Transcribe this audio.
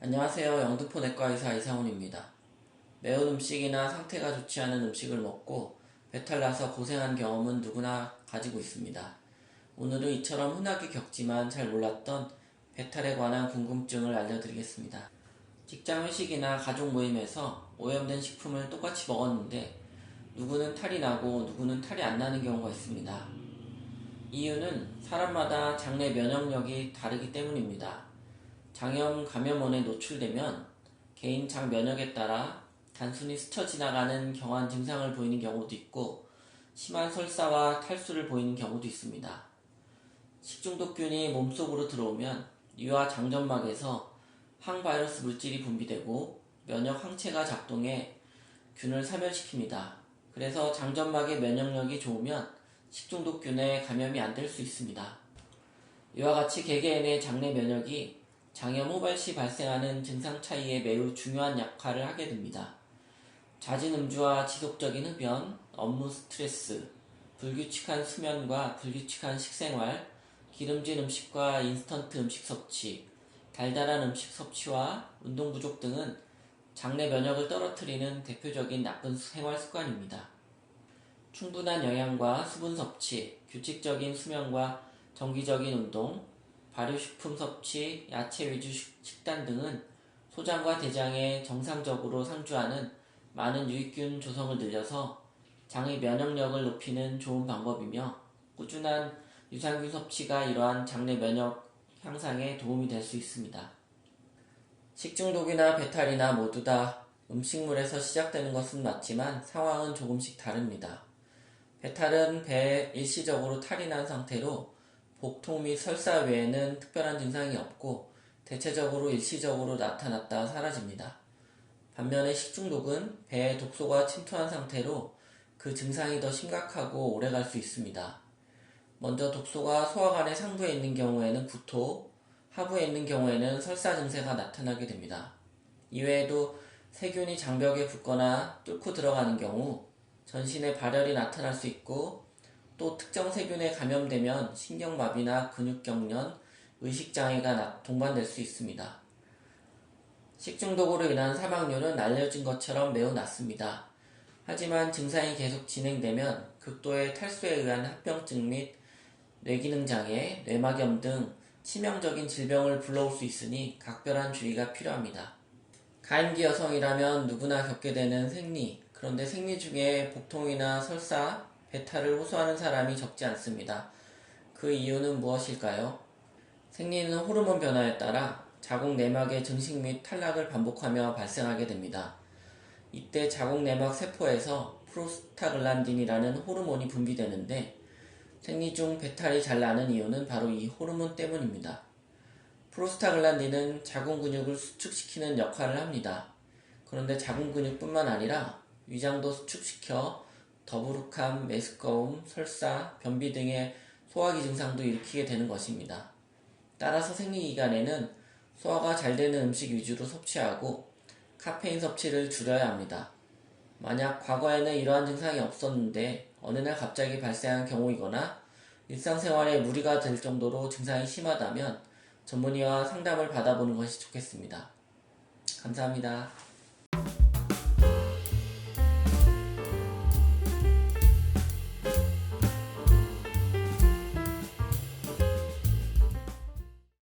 안녕하세요. 영등포 내과의사 이상훈입니다. 매운 음식이나 상태가 좋지 않은 음식을 먹고 배탈나서 고생한 경험은 누구나 가지고 있습니다. 오늘은 이처럼 흔하게 겪지만 잘 몰랐던 배탈에 관한 궁금증을 알려드리겠습니다. 직장 회식이나 가족 모임에서 오염된 식품을 똑같이 먹었는데 누구는 탈이 나고 누구는 탈이 안 나는 경우가 있습니다. 이유는 사람마다 장내 면역력이 다르기 때문입니다. 장염 감염원에 노출되면 개인 장 면역에 따라 단순히 스쳐 지나가는 경한 증상을 보이는 경우도 있고 심한 설사와 탈수를 보이는 경우도 있습니다. 식중독균이 몸속으로 들어오면 이와 장점막에서 항바이러스 물질이 분비되고 면역 항체가 작동해 균을 사멸시킵니다. 그래서 장점막의 면역력이 좋으면 식중독균에 감염이 안 될 수 있습니다. 이와 같이 개개인의 장내 면역이 장염 호발 시 발생하는 증상 차이에 매우 중요한 역할을 하게 됩니다. 잦은 음주와 지속적인 흡연, 업무 스트레스, 불규칙한 수면과 불규칙한 식생활, 기름진 음식과 인스턴트 음식 섭취, 달달한 음식 섭취와 운동 부족 등은 장내 면역을 떨어뜨리는 대표적인 나쁜 생활 습관입니다. 충분한 영양과 수분 섭취, 규칙적인 수면과 정기적인 운동, 발효식품 섭취, 야채 위주 식단 등은 소장과 대장에 정상적으로 상주하는 많은 유익균 조성을 늘려서 장의 면역력을 높이는 좋은 방법이며 꾸준한 유산균 섭취가 이러한 장내 면역 향상에 도움이 될 수 있습니다. 식중독이나 배탈이나 모두 다 음식물에서 시작되는 것은 맞지만 상황은 조금씩 다릅니다. 배탈은 배에 일시적으로 탈이 난 상태로 복통 및 설사 외에는 특별한 증상이 없고 대체적으로 일시적으로 나타났다 사라집니다. 반면에 식중독은 배에 독소가 침투한 상태로 그 증상이 더 심각하고 오래갈 수 있습니다. 먼저 독소가 소화관의 상부에 있는 경우에는 구토, 하부에 있는 경우에는 설사 증세가 나타나게 됩니다. 이외에도 세균이 장벽에 붙거나 뚫고 들어가는 경우 전신에 발열이 나타날 수 있고 또 특정 세균에 감염되면 신경마비나 근육경련, 의식장애가 동반될 수 있습니다. 식중독으로 인한 사망률은 알려진 것처럼 매우 낮습니다. 하지만 증상이 계속 진행되면 극도의 탈수에 의한 합병증 및 뇌기능장애, 뇌막염 등 치명적인 질병을 불러올 수 있으니 각별한 주의가 필요합니다. 가임기 여성이라면 누구나 겪게 되는 생리, 그런데 생리 중에 복통이나 설사, 배탈을 호소하는 사람이 적지 않습니다. 그 이유는 무엇일까요? 생리는 호르몬 변화에 따라 자궁 내막의 증식 및 탈락을 반복하며 발생하게 됩니다. 이때 자궁 내막 세포에서 프로스타글란딘이라는 호르몬이 분비되는데 생리 중 배탈이 잘 나는 이유는 바로 이 호르몬 때문입니다. 프로스타글란딘은 자궁 근육을 수축시키는 역할을 합니다. 그런데 자궁 근육뿐만 아니라 위장도 수축시켜 더부룩함, 메스꺼움, 설사, 변비 등의 소화기 증상도 일으키게 되는 것입니다. 따라서 생리기간에는 소화가 잘 되는 음식 위주로 섭취하고 카페인 섭취를 줄여야 합니다. 만약 과거에는 이러한 증상이 없었는데 어느 날 갑자기 발생한 경우이거나 일상생활에 무리가 될 정도로 증상이 심하다면 전문의와 상담을 받아보는 것이 좋겠습니다. 감사합니다.